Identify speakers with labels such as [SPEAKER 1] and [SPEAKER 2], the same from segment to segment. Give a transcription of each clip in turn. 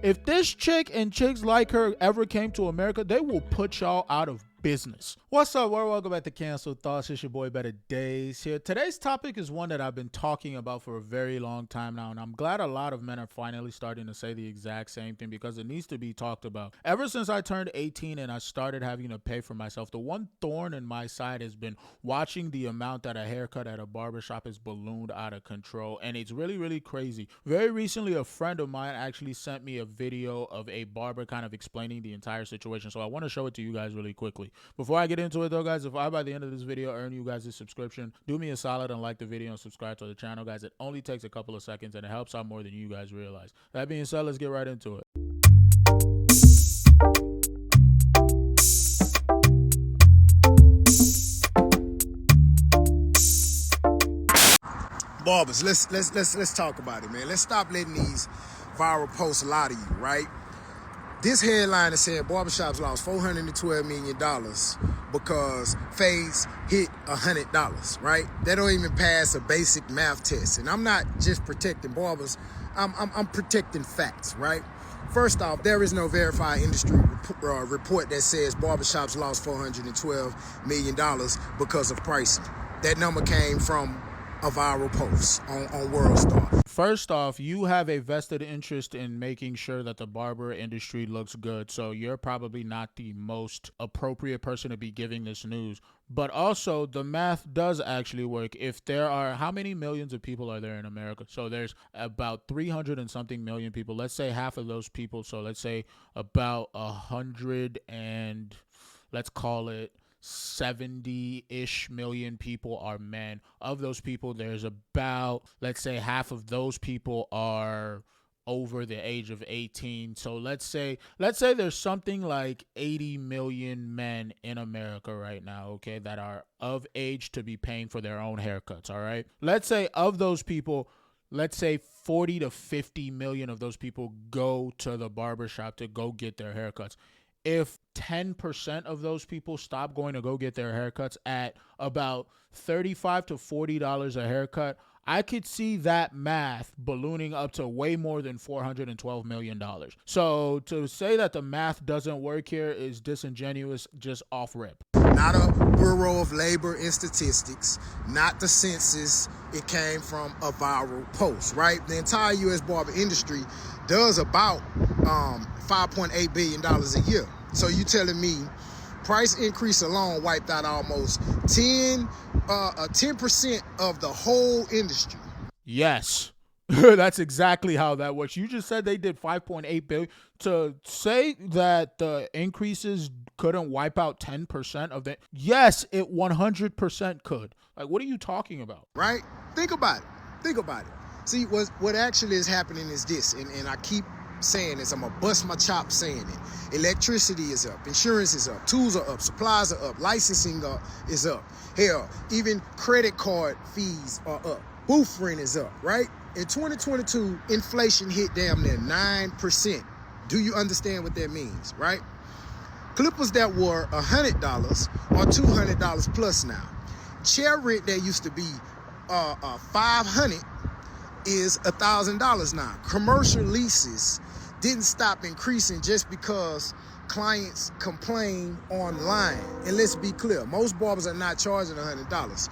[SPEAKER 1] If this chick and chicks like her ever came to America, they will put y'all out of business. What's up, world? Welcome back to Cancel Thoughts. It's your boy Better Days here. Today's topic is one that I've been talking about for a very long time now, and I'm glad a lot of men are finally starting to say the exact same thing because it needs to be talked about. Ever since I turned 18 and I started having to pay for myself, the one thorn in my side has been watching the amount that a haircut at a barbershop is ballooned out of control, and it's really, really crazy. Very recently, a friend of mine actually sent me a video of a barber kind of explaining the entire situation, so I want to show it to you guys really quickly. Before I get into it though, guys, if I by the end of this video earn you guys a subscription, do me a solid and like the video and subscribe to the channel, guys. It only takes a couple of seconds and it helps out more than you guys realize. That being said, let's get right into it.
[SPEAKER 2] Barbers, let's talk about it, man. Let's stop letting these viral posts lie to you, right? This headline is saying barbershops lost $412 million because fades hit $100, right? They don't even pass a basic math test. And I'm not just protecting barbers, I'm protecting facts, right? First off, there is no verified industry report that says barbershops lost $412 million because of pricing. That number came from a viral post on WorldStar.
[SPEAKER 1] First off, you have a vested interest in making sure that the barber industry looks good, so you're probably not the most appropriate person to be giving this news. But also, the math does actually work. If there are, how many millions of people are there in America? So there's about 300 and something million people. Let's say half of those people, so let's say about 100 and let's call it 70-ish million people are men. Of those people, there's about, let's say, half of those people are over the age of 18. So let's say there's something like 80 million men in America right now, okay, that are of age to be paying for their own haircuts, all right? Let's say of those people, let's say 40 to 50 million of those people go to the barbershop to go get their haircuts. If 10% of those people stop going to go get their haircuts at about $35 to $40 a haircut, I could see that math ballooning up to way more than $412 million. So to say that the math doesn't work here is disingenuous just off rip.
[SPEAKER 2] Not a Bureau of Labor and Statistics, not the census. It came from a viral post, right? The entire U.S. barber industry does about $5.8 billion a year. So you telling me price increase alone wiped out almost 10% of the whole industry?
[SPEAKER 1] Yes. That's exactly how that works. You just said they did 5.8 billion. To say that the increases couldn't wipe out 10% of that, yes, it 100% could. Like, what are you talking about?
[SPEAKER 2] Right? Think about it. See, what actually is happening is this, and I keep saying this, I'm gonna bust my chops saying it. Electricity is up, insurance is up, tools are up, supplies are up, licensing is up. Hell, even credit card fees are up. Booth rent is up, right? In 2022, inflation hit damn near 9%. Do you understand what that means, right? Clippers that were $100 are $200 plus now. Chair rent that used to be $500 is $1,000 now. Commercial leases didn't stop increasing just because clients complain online. And let's be clear, most barbers are not charging $100.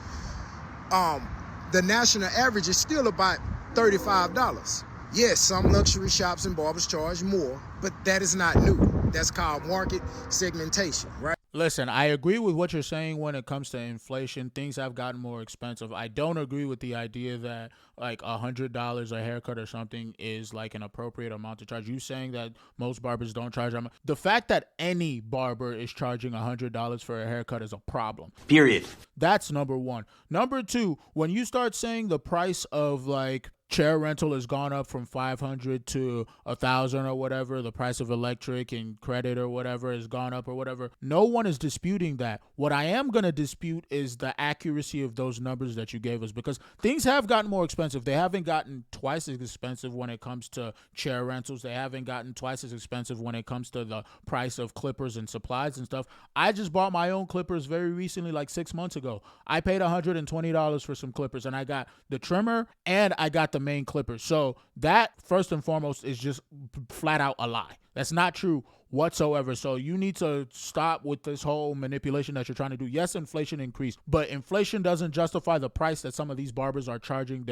[SPEAKER 2] The national average is still about $35. Yes, some luxury shops and barbers charge more, but that is not new. That's called market segmentation, right?
[SPEAKER 1] Listen, I agree with what you're saying when it comes to inflation. Things have gotten more expensive. I don't agree with the idea that like $100 a haircut or something is like an appropriate amount to charge. You saying that most barbers don't charge them. The fact that any barber is charging $100 for a haircut is a problem.
[SPEAKER 3] Period.
[SPEAKER 1] That's number one. Number two, when you start saying the price of like chair rental has gone up from $500 to $1,000 or whatever, the price of electric and credit or whatever has gone up or whatever, no one is disputing that. What I am going to dispute is the accuracy of those numbers that you gave us, because things have gotten more expensive. They haven't gotten twice as expensive when it comes to chair rentals. They haven't gotten twice as expensive when it comes to the price of clippers and supplies and stuff. I just bought my own clippers very recently, like 6 months ago. I paid $120 for some clippers, and I got the trimmer and I got the main clippers. So that, first and foremost, is just flat out a lie. That's not true whatsoever. So you need to stop with this whole manipulation that you're trying to do. Yes, inflation increased, but inflation doesn't justify the price that some of these barbers are charging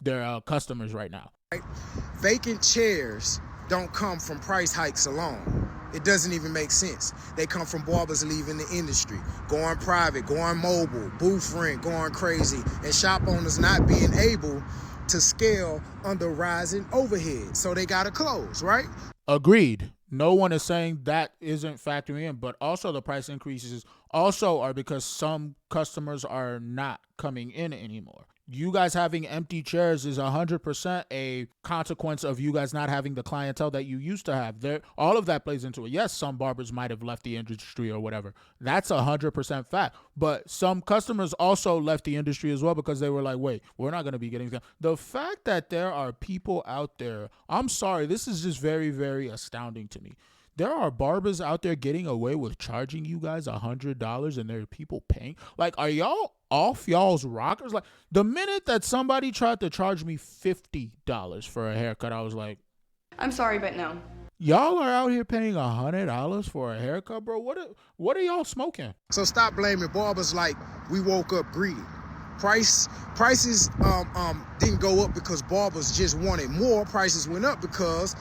[SPEAKER 1] their customers right now.
[SPEAKER 2] Vacant chairs don't come from price hikes alone. It doesn't even make sense. They come from barbers leaving the industry, going private, going mobile, booth rent, going crazy, and shop owners not being able to scale under rising overhead. So they gotta close, right?
[SPEAKER 1] Agreed. No one is saying that isn't factoring in, but also the price increases also are because some customers are not coming in anymore. You guys having empty chairs is 100% a consequence of you guys not having the clientele that you used to have. All of that plays into it. Yes, some barbers might have left the industry or whatever. That's 100% fact. But some customers also left the industry as well because they were like, wait, we're not going to be getting that. The fact that there are people out there, I'm sorry, this is just very, very astounding to me. There are barbers out there getting away with charging you guys $100 and there are people paying. Like, are y'all off y'all's rockers? Like, the minute that somebody tried to charge me $50 for a haircut, I was like,
[SPEAKER 3] I'm sorry, but no.
[SPEAKER 1] Y'all are out here paying $100 for a haircut, bro. What are y'all smoking?
[SPEAKER 2] So stop blaming barbers like we woke up greedy. Prices didn't go up because barbers just wanted more. Prices went up because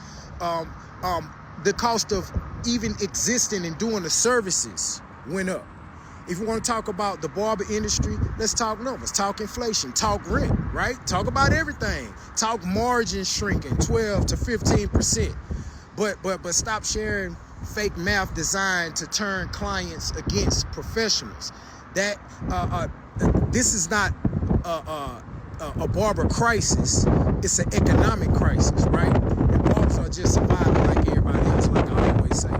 [SPEAKER 2] the cost of even existing and doing the services went up. If you want to talk about the barber industry, let's talk numbers, talk inflation, talk rent, right? Talk about everything. Talk margin shrinking 12 to 15%. But stop sharing fake math designed to turn clients against professionals. That this is not a barber crisis. It's an economic crisis, right? And barbers are just surviving like everybody else, like I always say.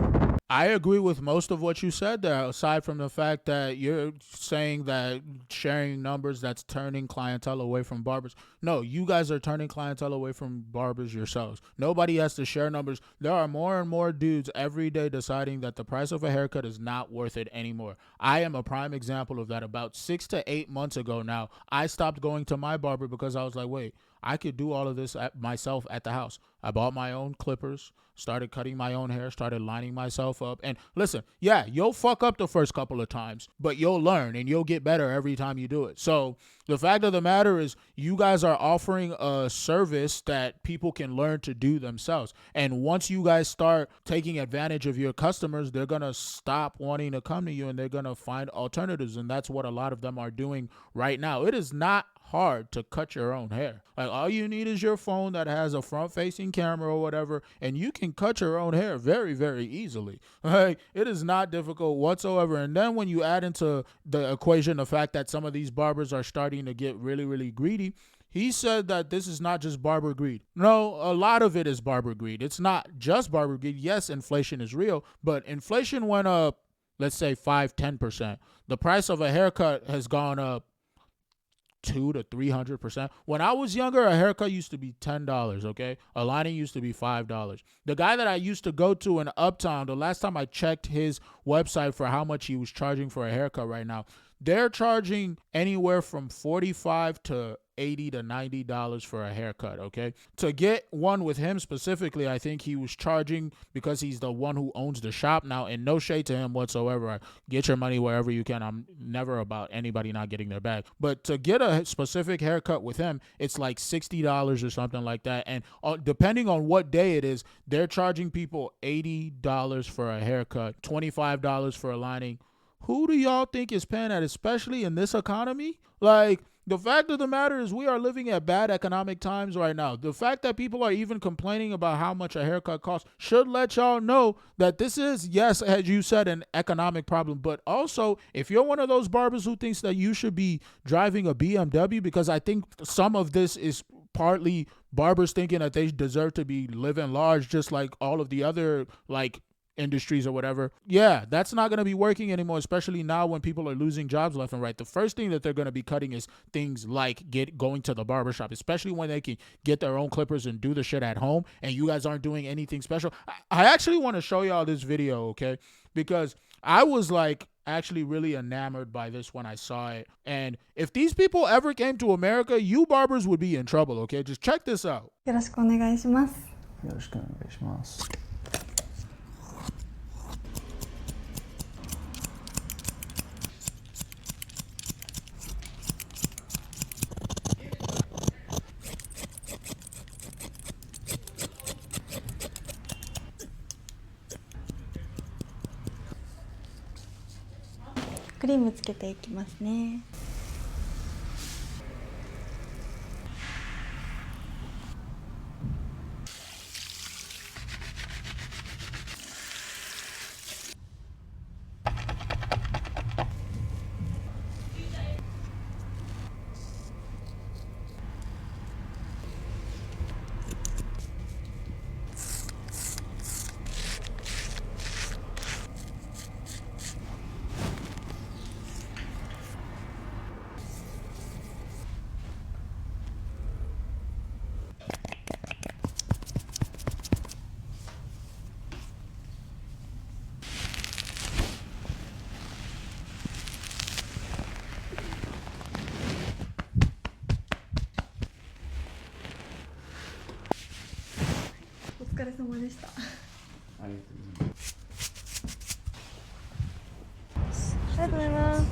[SPEAKER 1] I agree with most of what you said there, aside from the fact that you're saying that sharing numbers that's turning clientele away from barbers. No, you guys are turning clientele away from barbers yourselves. Nobody has to share numbers. There are more and more dudes every day deciding that the price of a haircut is not worth it anymore. I am a prime example of that. About 6 to 8 months ago now, I stopped going to my barber because I was like, wait, I could do all of this myself at the house. I bought my own clippers, started cutting my own hair, started lining myself up. And listen, yeah, you'll fuck up the first couple of times, but you'll learn and you'll get better every time you do it. So the fact of the matter is you guys are offering a service that people can learn to do themselves. And once you guys start taking advantage of your customers, they're going to stop wanting to come to you and they're going to find alternatives. And that's what a lot of them are doing right now. It is not hard to cut your own hair. Like, all you need is your phone that has a front-facing camera or whatever, and you can cut your own hair very, very easily. Like, it is not difficult whatsoever. And then when you add into the equation the fact that some of these barbers are starting to get really, really greedy, he said that this is not just barber greed. No, a lot of it is barber greed. It's not just barber greed. Yes, inflation is real, but inflation went up, let's say 5-10%. The price of a haircut has gone up 200 to 300%. When I was younger, a haircut used to be $10, okay? A lining used to be $5. The guy that I used to go to in Uptown, the last time I checked his website for how much he was charging for a haircut right now, they're charging anywhere from $45 to $80 to $90 for a haircut, okay? To get one with him specifically, I think he was charging, because he's the one who owns the shop now, and no shade to him whatsoever. Get your money wherever you can. I'm never about anybody not getting their bag. But to get a specific haircut with him, it's like $60 or something like that. And depending on what day it is, they're charging people $80 for a haircut, $25 for a lining. Who do y'all think is paying that, especially in this economy? Like, the fact of the matter is we are living at bad economic times right now. The fact that people are even complaining about how much a haircut costs should let y'all know that this is, yes, as you said, an economic problem. But also, if you're one of those barbers who thinks that you should be driving a BMW, because I think some of this is partly barbers thinking that they deserve to be living large just like all of the other, like, industries or whatever. Yeah, that's not going to be working anymore, especially now when people are losing jobs left and right. The first thing that they're going to be cutting is things like going to the barbershop, especially when they can get their own clippers and do the shit at home, and you guys aren't doing anything special. I actually want to show y'all this video, okay? Because I was like actually really enamored by this when I saw it. And if these people ever came to America, you barbers would be in trouble, okay? Just check this out.
[SPEAKER 3] よろしくお願いします。
[SPEAKER 4] よろしくお願いします。
[SPEAKER 3] クリームつけていきますね。お疲れ様でした。ありがとうございます。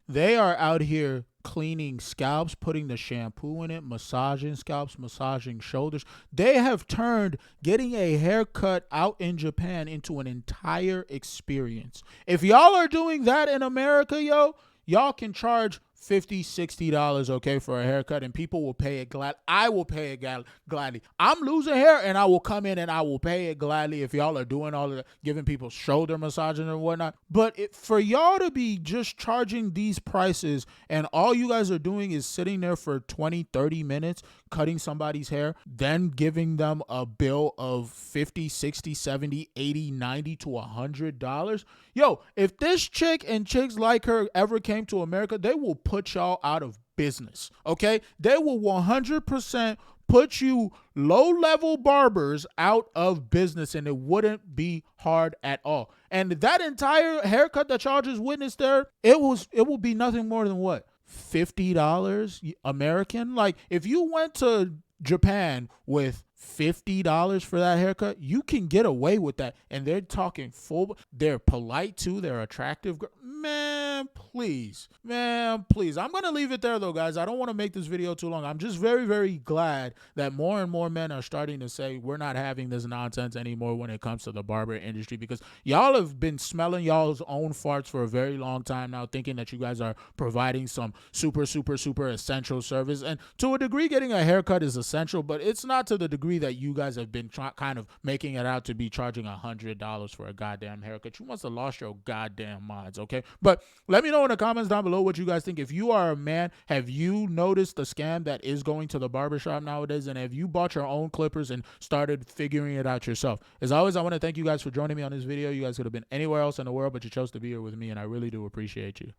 [SPEAKER 1] They are out here cleaning scalps, putting the shampoo in it, massaging scalps, massaging shoulders. They have turned getting a haircut out in Japan into an entire experience. If y'all are doing that in America, yo, y'all can charge $50-$60, okay, for a haircut, and people will pay it glad. I will pay it gladly. I'm losing hair, and I will come in and I will pay it gladly if y'all are doing all of that, giving people shoulder massaging and whatnot. But for y'all to be just charging these prices, and all you guys are doing is sitting there for 20-30 minutes cutting somebody's hair, then giving them a bill of $50, $60, $70, $80, $90 to $100. Yo, if this chick and chicks like her ever came to America, they will put y'all out of business, okay? They will 100% put you low-level barbers out of business, and it wouldn't be hard at all. And that entire haircut that y'all just witnessed there, it will be nothing more than what? $50 American? Like, if you went to Japan with $50 for that haircut, you can get away with that. And they're talking full, they're polite too, they're attractive. Man, please. I'm going to leave it there though, guys. I don't want to make this video too long. I'm just very, very glad that more and more men are starting to say we're not having this nonsense anymore when it comes to the barber industry, because y'all have been smelling y'all's own farts for a very long time now, thinking that you guys are providing some super essential service. And to a degree, getting a haircut is essential, but it's not to the degree that you guys have been kind of making it out to be, charging $100 for a goddamn haircut. You must have lost your goddamn minds, okay? But let me know in the comments down below what you guys think. If you are a man, have you noticed the scam that is going to the barbershop nowadays? And have you bought your own clippers and started figuring it out yourself? As always, I want to thank you guys for joining me on this video. You guys could have been anywhere else in the world, but you chose to be here with me, and I really do appreciate you.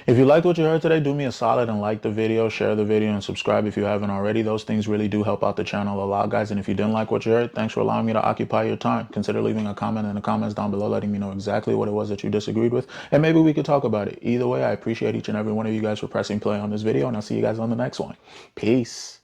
[SPEAKER 4] If you liked what you heard today, do me a solid and like the video, share the video, and subscribe if you haven't already. Those things really do help out the channel a lot, guys. And if you didn't like what you heard, thanks for allowing me to occupy your time. Consider leaving a comment in the comments down below, letting me know exactly what it was that you disagreed with, and maybe we could talk about it. Either way, I appreciate each and every one of you guys for pressing play on this video, and I'll see you guys on the next one. Peace.